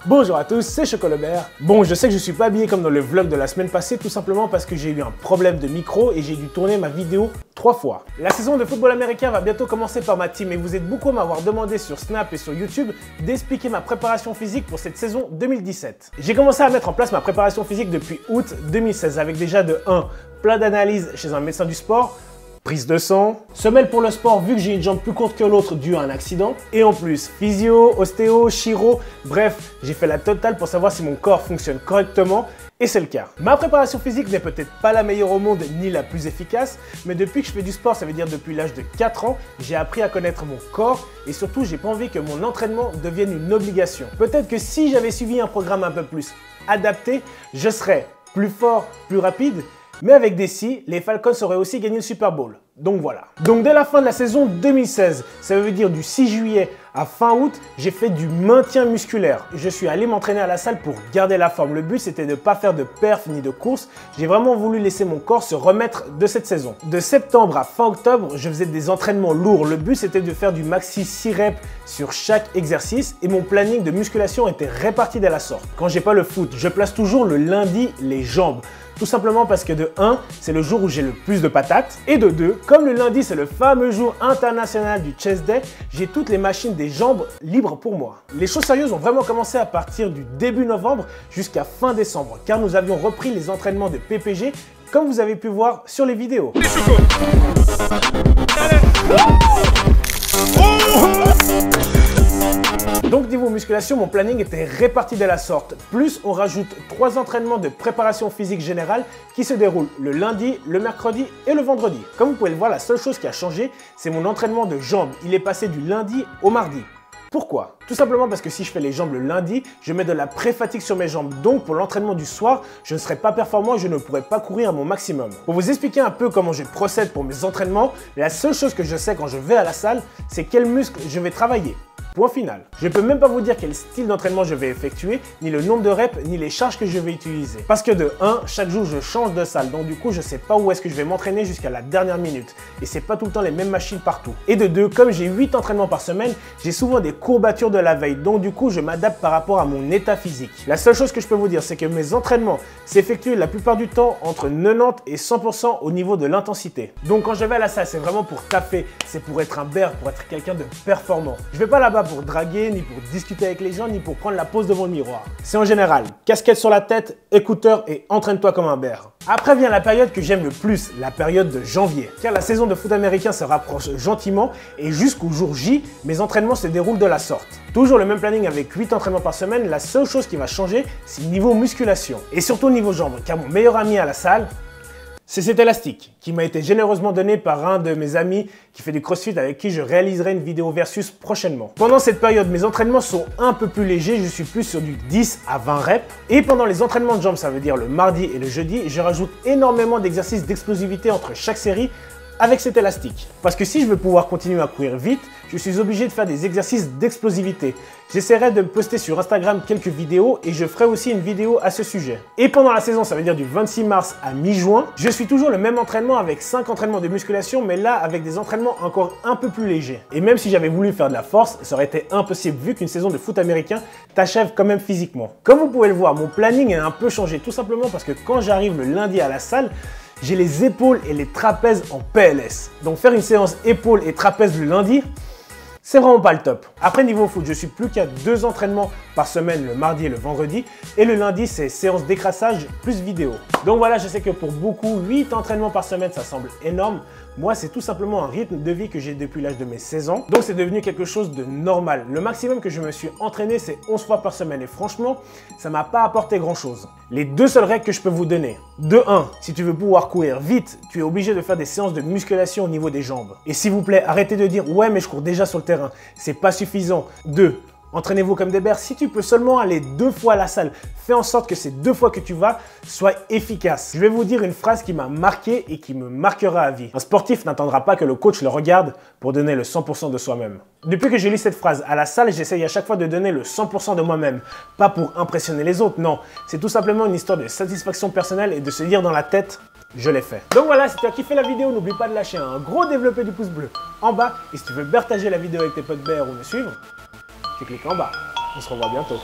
Bonjour à tous, c'est Chocolobert. Bon, je sais que je suis pas habillé comme dans le vlog de la semaine passée, tout simplement parce que j'ai eu un problème de micro et j'ai dû tourner ma vidéo 3 fois. La saison de football américain va bientôt commencer par ma team et vous êtes beaucoup à m'avoir demandé sur Snap et sur YouTube d'expliquer ma préparation physique pour cette saison 2017. J'ai commencé à mettre en place ma préparation physique depuis août 2016 avec déjà de 1, plein d'analyses chez un médecin du sport, prise de sang, semelle pour le sport vu que j'ai une jambe plus courte que l'autre dû à un accident. Et en plus, physio, ostéo, chiro, bref, j'ai fait la totale pour savoir si mon corps fonctionne correctement et c'est le cas. Ma préparation physique n'est peut-être pas la meilleure au monde ni la plus efficace, mais depuis que je fais du sport, ça veut dire depuis l'âge de 4 ans, j'ai appris à connaître mon corps et surtout j'ai pas envie que mon entraînement devienne une obligation. Peut-être que si j'avais suivi un programme un peu plus adapté, je serais plus fort, plus rapide. Mais avec des si, les Falcons auraient aussi gagné le Super Bowl. Donc voilà. Donc dès la fin de la saison 2016, ça veut dire du 6 juillet à fin août, j'ai fait du maintien musculaire. Je suis allé m'entraîner à la salle pour garder la forme. Le but c'était de ne pas faire de perf ni de course. J'ai vraiment voulu laisser mon corps se remettre de cette saison. De septembre à fin octobre, je faisais des entraînements lourds. Le but c'était de faire du maxi 6 reps sur chaque exercice et mon planning de musculation était réparti de la sorte. Quand j'ai pas le foot, je place toujours le lundi les jambes. Tout simplement parce que de 1, c'est le jour où j'ai le plus de patates. Et de 2, comme le lundi, c'est le fameux jour international du chest day, j'ai toutes les machines des jambes libres pour moi. Les choses sérieuses ont vraiment commencé à partir du début novembre jusqu'à fin décembre, car nous avions repris les entraînements de PPG, comme vous avez pu voir sur les vidéos. Donc niveau musculation, mon planning était réparti de la sorte. Plus on rajoute 3 entraînements de préparation physique générale qui se déroulent le lundi, le mercredi et le vendredi. Comme vous pouvez le voir, la seule chose qui a changé, c'est mon entraînement de jambes. Il est passé du lundi au mardi. Pourquoi? Tout simplement parce que si je fais les jambes le lundi, je mets de la pré-fatigue sur mes jambes. Donc pour l'entraînement du soir, je ne serai pas performant et je ne pourrai pas courir à mon maximum. Pour vous expliquer un peu comment je procède pour mes entraînements, la seule chose que je sais quand je vais à la salle, c'est quels muscles je vais travailler. Point final. Je ne peux même pas vous dire quel style d'entraînement je vais effectuer, ni le nombre de reps, ni les charges que je vais utiliser. Parce que de 1, chaque jour je change de salle, donc du coup je ne sais pas où est-ce que je vais m'entraîner jusqu'à la dernière minute. Et c'est pas tout le temps les mêmes machines partout. Et de 2, comme j'ai 8 entraînements par semaine, j'ai souvent des courbatures de la veille, donc du coup je m'adapte par rapport à mon état physique. La seule chose que je peux vous dire, c'est que mes entraînements s'effectuent la plupart du temps entre 90 et 100% au niveau de l'intensité. Donc quand je vais à la salle, c'est vraiment pour taffer, c'est pour être un bear, pour être quelqu'un de performant. Je vais pas là-bas pour draguer, ni pour discuter avec les gens, ni pour prendre la pose devant le miroir. C'est en général casquette sur la tête, écouteurs et entraîne-toi comme un bear. Après vient la période que j'aime le plus, la période de janvier. Car la saison de foot américain se rapproche gentiment et jusqu'au jour J, mes entraînements se déroulent de la sorte. Toujours le même planning avec 8 entraînements par semaine, la seule chose qui va changer, c'est niveau musculation. Et surtout niveau jambes, car mon meilleur ami à la salle, c'est cet élastique qui m'a été généreusement donné par un de mes amis qui fait du crossfit avec qui je réaliserai une vidéo versus prochainement. Pendant cette période, mes entraînements sont un peu plus légers, je suis plus sur du 10 à 20 reps. Et pendant les entraînements de jambes, ça veut dire le mardi et le jeudi, je rajoute énormément d'exercices d'explosivité entre chaque série avec cet élastique. Parce que si je veux pouvoir continuer à courir vite, je suis obligé de faire des exercices d'explosivité. J'essaierai de poster sur Instagram quelques vidéos et je ferai aussi une vidéo à ce sujet. Et pendant la saison, ça veut dire du 26 mars à mi-juin, je suis toujours le même entraînement avec 5 entraînements de musculation, mais là avec des entraînements encore un peu plus légers. Et même si j'avais voulu faire de la force, ça aurait été impossible vu qu'une saison de foot américain t'achève quand même physiquement. Comme vous pouvez le voir, mon planning a un peu changé, tout simplement parce que quand j'arrive le lundi à la salle, j'ai les épaules et les trapèzes en PLS. Donc faire une séance épaules et trapèzes le lundi, c'est vraiment pas le top. Après niveau foot, je suis plus qu'à 2 entraînements par semaine, le mardi et le vendredi. Et le lundi, c'est séance d'écrassage plus vidéo. Donc voilà, je sais que pour beaucoup, 8 entraînements par semaine, ça semble énorme. Moi, c'est tout simplement un rythme de vie que j'ai depuis l'âge de mes 16 ans. Donc c'est devenu quelque chose de normal. Le maximum que je me suis entraîné, c'est 11 fois par semaine. Et franchement, ça m'a pas apporté grand chose. Les 2 seules règles que je peux vous donner. De 1, si tu veux pouvoir courir vite, tu es obligé de faire des séances de musculation au niveau des jambes. Et s'il vous plaît, arrêtez de dire « ouais, mais je cours déjà sur le terrain ». C'est pas suffisant. 2, entraînez-vous comme des bears. Si tu peux seulement aller 2 fois à la salle, fais en sorte que ces 2 fois que tu vas soient efficaces. Je vais vous dire une phrase qui m'a marqué et qui me marquera à vie. Un sportif n'attendra pas que le coach le regarde pour donner le 100% de soi-même. Depuis que j'ai lu cette phrase à la salle, j'essaye à chaque fois de donner le 100% de moi-même. Pas pour impressionner les autres, non. C'est tout simplement une histoire de satisfaction personnelle et de se dire dans la tête « je l'ai fait ». Donc voilà, si tu as kiffé la vidéo, n'oublie pas de lâcher un gros développé du pouce bleu en bas. Et si tu veux partager la vidéo avec tes potes bears ou me suivre, tu cliques en bas. On se revoit bientôt.